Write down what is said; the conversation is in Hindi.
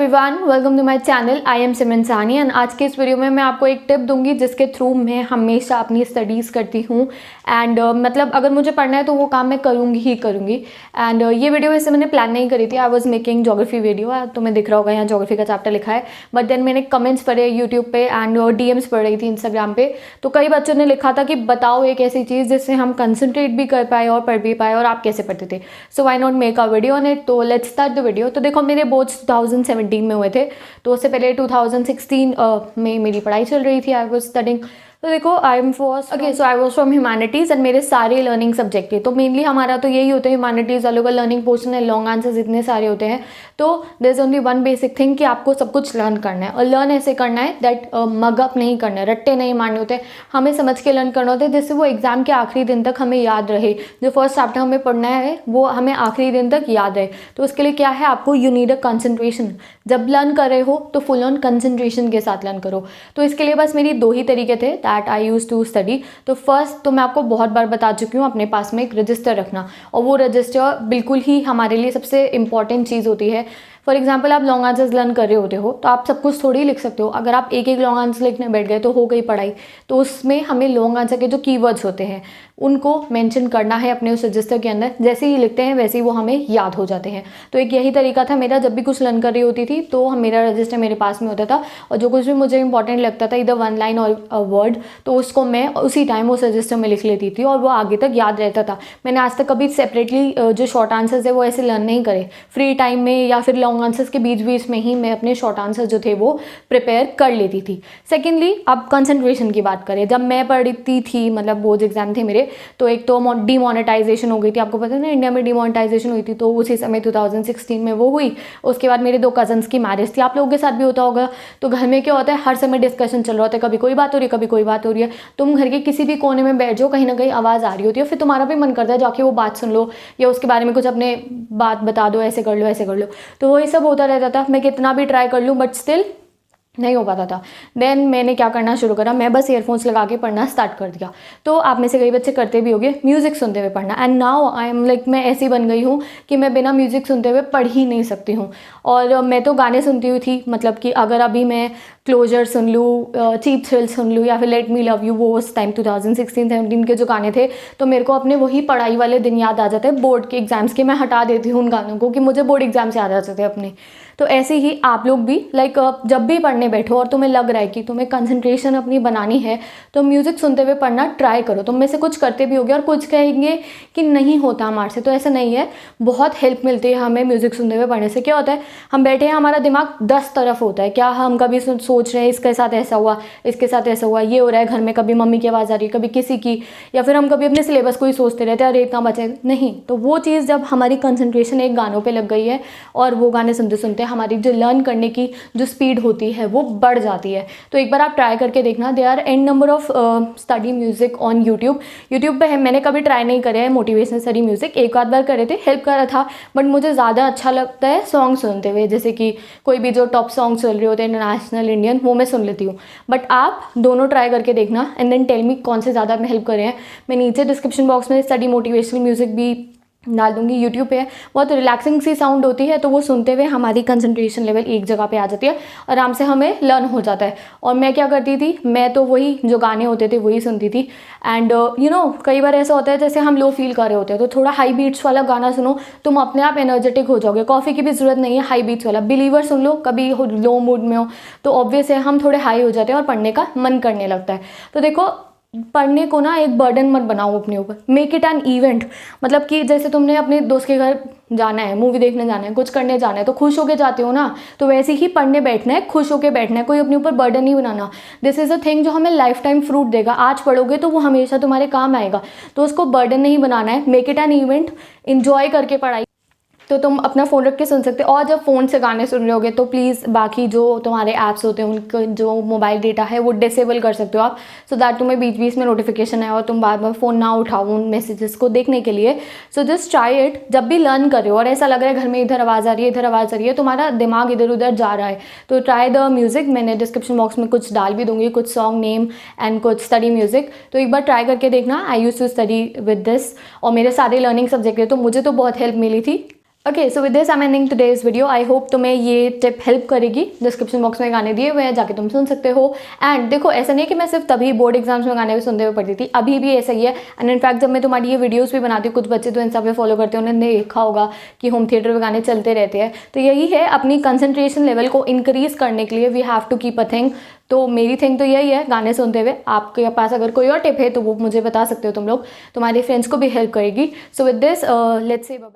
Everyone, welcome to my channel. I am Simran Sahni and आज के इस वीडियो में मैं आपको एक टिप दूंगी जिसके थ्रू मैं हमेशा अपनी स्टडीज़ करती हूँ एंड मतलब अगर मुझे पढ़ना है तो वो काम मैं करूँगी ही करूँगी। एंड ये वीडियो वैसे मैंने प्लान नहीं करी थी। I was making geography video, तो मैं दिख रहा होगा यहाँ ज्योग्राफी का चैप्टर लिखा है। बट देन मैंने कमेंट्स पढ़े यूट्यूब पे एंड DMs पढ़ रही थी इंस्टाग्राम पे, तो कई बच्चों ने लिखा था कि बताओ एक ऐसी चीज़ जिससे हम कंसंट्रेट भी कर पाए और पढ़ भी पाए, और आप कैसे पढ़ते थे। So why not make a video on it. तो लेट्स स्टार्ट द वीडियो। तो देखो, मेरे बोर्ड्स 2017 में हुए थे, तो उससे पहले 2016 में मेरी पढ़ाई चल रही थी। I was studying. तो देखो, I am first so I was from humanities and मेरे सारे लर्निंग सब्जेक्ट थे। तो मेनली हमारा तो यही होता है, ह्यूमैनिटीज़ वालों का लर्निंग पोर्शन है, लॉन्ग आंसर्स इतने सारे होते हैं। तो there is only one basic thing कि आपको सब कुछ लर्न करना है, और लर्न ऐसे करना है दैट मग अप नहीं करना है, रट्टे नहीं मारने होते, हमें समझ के लर्न करना होता है जिससे वो एग्जाम के आखिरी दिन तक हमें याद रहे। जो फर्स्ट चैप्टर हमें पढ़ना है वो हमें आखिरी दिन तक याद रहे। तो उसके लिए क्या है, आपको यू नीड अ कंसंट्रेशन। जब लर्न कर रहे हो तो फुल ऑन कंसंट्रेशन के साथ लर्न करो। तो इसके लिए बस मेरी दो ही तरीके थे that I use to study. तो फर्स्ट तो मैं आपको बहुत बार बता चुकी हूँ, अपने पास में एक रजिस्टर रखना, और वो रजिस्टर बिल्कुल ही हमारे लिए सबसे इंपॉर्टेंट चीज़ होती है। फॉर एग्जाम्पल, आप लॉन्ग आंसर्स लर्न कर रहे होते हो तो आप सब कुछ थोड़ी लिख सकते हो। अगर आप एक एक लॉन्ग आंसर लिखने बैठ गए तो हो गई पढ़ाई। तो उसमें हमें लॉन्ग आंसर के जो कीवर्ड्स होते हैं उनको मेंशन करना है अपने उस रजिस्टर के अंदर। जैसे ही लिखते हैं वैसे ही वो हमें याद हो जाते हैं। तो एक यही तरीका था मेरा। जब भी कुछ लर्न कर रही होती थी तो मेरा रजिस्टर मेरे पास में होता था, और जो कुछ भी मुझे इंपॉर्टेंट लगता था, इधर वन लाइन और वर्ड, तो उसको मैं उसी टाइम उस रजिस्टर में लिख लेती थी और वो आगे तक याद रहता था। मैंने आज तक कभी सेपरेटली जो शॉर्ट आंसर्स है वो ऐसे लर्न नहीं करे। फ्री टाइम में या फिर लॉन्ग आंसर्स के बीच बीच में ही मैं अपने शॉर्ट आंसर जो थे वो प्रिपेयर कर लेती थी। सेकेंडली, अब कंसंट्रेशन की बात करें। जब मैं पढ़ती थी, मतलब बोर्ड एग्जाम थे मेरे, तो एक तो डिमोनेटाइजेशन हो गई थी। आपको पता है ना, इंडिया में डिमोनेटाइजेशन हुई थी, तो उसी समय 2016 में वो हुई। उसके बाद मेरे 2 कजन्स की मैरिज थी। आप लोगों के साथ भी होता होगा। तो घर में क्या होता है, हर समय डिस्कशन चल रहा होता है, कभी कोई बात हो रही है, कभी कोई बात हो रही है। तुम घर के किसी भी कोने में बैठ जाओ, कहीं ना कहीं आवाज़ आ रही होती है, फिर तुम्हारा भी मन करता है जाके वो बात सुन लो या उसके बारे में कुछ अपने बात बता दो, ऐसे कर लो ऐसे कर लो। तो वही सब होता रहता था। मैं कितना भी ट्राई कर लूँ बट स्टिल नहीं हो पाता था। देन मैंने क्या करना शुरू करा, मैं बस ईयरफोन्स लगा के पढ़ना स्टार्ट कर दिया। तो आप में से कई बच्चे करते भी होंगे, म्यूज़िक सुनते हुए पढ़ना। And now I am like, मैं ऐसी बन गई हूँ कि मैं बिना म्यूज़िक सुनते हुए पढ़ ही नहीं सकती हूँ। और मैं तो गाने सुनती हुई थी, मतलब कि अगर अभी मैं क्लोजर सुन लूँ, चीप थ्रिल सुन लूँ, या फिर लेट मी लव यू, वो उस टाइम 2016-17 के जो गाने थे, तो मेरे को अपने वही पढ़ाई वाले दिन याद आ जाते हैं, बोर्ड के एग्जाम्स के। मैं हटा देती हूँ उन गानों को कि मुझे बोर्ड एग्जाम से याद आ जाते हैं अपने। तो ऐसे ही आप लोग भी लाइक जब भी पढ़ने बैठो और तुम्हें लग रहा है कि तुम्हें कंसंट्रेशन अपनी बनानी है, तो म्यूज़िक सुनते हुए पढ़ना ट्राई करो। तुम में से कुछ करते भी होगे और कुछ कहेंगे कि नहीं होता हमारे से। तो ऐसा नहीं है, बहुत हेल्प मिलती है हमें म्यूज़िक सुनते हुए पढ़ने से। क्या होता है, हम बैठे हैं, हमारा दिमाग 10 तरफ होता है। क्या हम कभी सोच रहे हैं इसके साथ ऐसा हुआ, इसके साथ ऐसा हुआ, ये हो रहा है घर में, कभी मम्मी की आवाज़ आ रही है, कभी किसी की, या फिर हम कभी अपने सिलेबस को ही सोचते रहते हैं, अरे इतना बचे नहीं। तो वो चीज़ जब हमारी कंसंट्रेशन एक गानों पे लग गई है और वो गाने सुनते सुनते हमारी जो लर्न करने की जो स्पीड होती है वो बढ़ जाती है। तो एक बार आप ट्राई करके देखना। There are an number of study music on YouTube पे है। मैंने कभी ट्राई नहीं करे है मोटिवेशनल स्टडी म्यूजिक, एक आध बार करे थे, हेल्प करा था, बट मुझे ज़्यादा अच्छा लगता है सॉन्ग सुनते हुए। जैसे कि कोई भी जो टॉप सॉन्ग चल रहे होते हैं इंटरनेशनल, इंडियन, वो मैं सुन लेती हूँ। बट आप दोनों ट्राई करके देखना एंड देन टेल मी कौन से ज़्यादा में हेल्प कर रहे हैं। मैं नीचे डिस्क्रिप्शन बॉक्स में स्टडी मोटिवेशनल म्यूजिक भी डाल दूंगी। यूट्यूब पे है, बहुत रिलैक्सिंग सी साउंड होती है, तो वो सुनते हुए हमारी कंसंट्रेशन लेवल एक जगह पे आ जाती है, आराम से हमें लर्न हो जाता है। और मैं क्या करती थी, मैं तो वही जो गाने होते थे वही सुनती थी। एंड यू नो, कई बार ऐसा होता है जैसे हम लो फील कर रहे होते हैं, तो थोड़ा हाई बीट्स वाला गाना सुनो, तुम अपने आप एनर्जेटिक हो जाओगे। कॉफ़ी की भी ज़रूरत नहीं है, हाई बीट्स वाला बिलीवर सुन लो। कभी लो मूड में हो तो ऑब्वियस है हम थोड़े हाई हो जाते हैं और पढ़ने का मन करने लगता है। तो देखो, पढ़ने को ना एक बर्डन मत बनाओ अपने ऊपर, मेक इट एन इवेंट। मतलब कि जैसे तुमने अपने दोस्त के घर जाना है, मूवी देखने जाना है, कुछ करने जाना है, तो खुश होके जाते हो ना, तो वैसे ही पढ़ने बैठना है, खुश होके बैठना है, कोई अपने ऊपर बर्डन नहीं बनाना। दिस इज़ अ थिंग जो हमें लाइफ टाइम फ्रूट देगा। आज पढ़ोगे तो वो हमेशा तुम्हारे काम आएगा, तो उसको बर्डन नहीं बनाना है। Make it an event, enjoy करके पढ़ाई। तो तुम अपना फ़ोन रख के सुन सकते हो। और जब फ़ोन से गाने सुन रहे होगे तो प्लीज़ बाकी जो तुम्हारे ऐप्स होते हैं उनका जो मोबाइल डेटा है वो डिसेबल कर सकते हो आप, सो दैट तुम्हें बीच बीच में नोटिफिकेशन है और तुम बार बार फ़ोन ना उठाओ उन मैसेजेस को देखने के लिए। So just try it. जब भी लर्न कर रहे हो और ऐसा लग रहा है घर में इधर आवाज़ आ रही है, इधर आवाज़ आ रही है, तुम्हारा दिमाग इधर उधर जा रहा है, तो ट्राई द म्यूज़िक। मैंने डिस्क्रिप्शन बॉक्स में कुछ डाल भी दूंगी, कुछ सॉन्ग नेम एंड कुछ स्टडी म्यूज़िक, तो एक बार ट्राई करके देखना। I used to study with this, और मेरे सारे लर्निंग सब्जेक्ट है, तो मुझे तो बहुत हेल्प मिली थी। Okay, so with this I am ending today's video. I hope तुम्हें ये टिप हेल्प करेगी। डिस्क्रिप्शन बॉक्स में गाने दिए हुए हैं, जाके तुम सुन सकते हो। एंड देखो, ऐसा नहीं कि मैं सिर्फ तभी बोर्ड एग्जाम्स में गाने भी सुनते हुए पढ़ती थी, अभी भी ऐसा ही है। एंड इनफैक्ट जब मैं तुम्हारी ये वीडियोस भी बनाती हूँ, कुछ बच्चे तो इंस्टा पे फॉलो करते हैं, उन्होंने देखा होगा कि होम थिएटर में गाने चलते रहते हैं। तो यही है, अपनी कंसंट्रेशन लेवल को इंक्रीज करने के लिए we have to keep a thing. तो मेरी थिंग तो यही है, गाने सुनते हुए। आपके पास अगर कोई और टिप है तो वो मुझे बता सकते हो तुम लोग, तुम्हारे फ्रेंड्स को भी हेल्प करेगी। So with this let's say bye.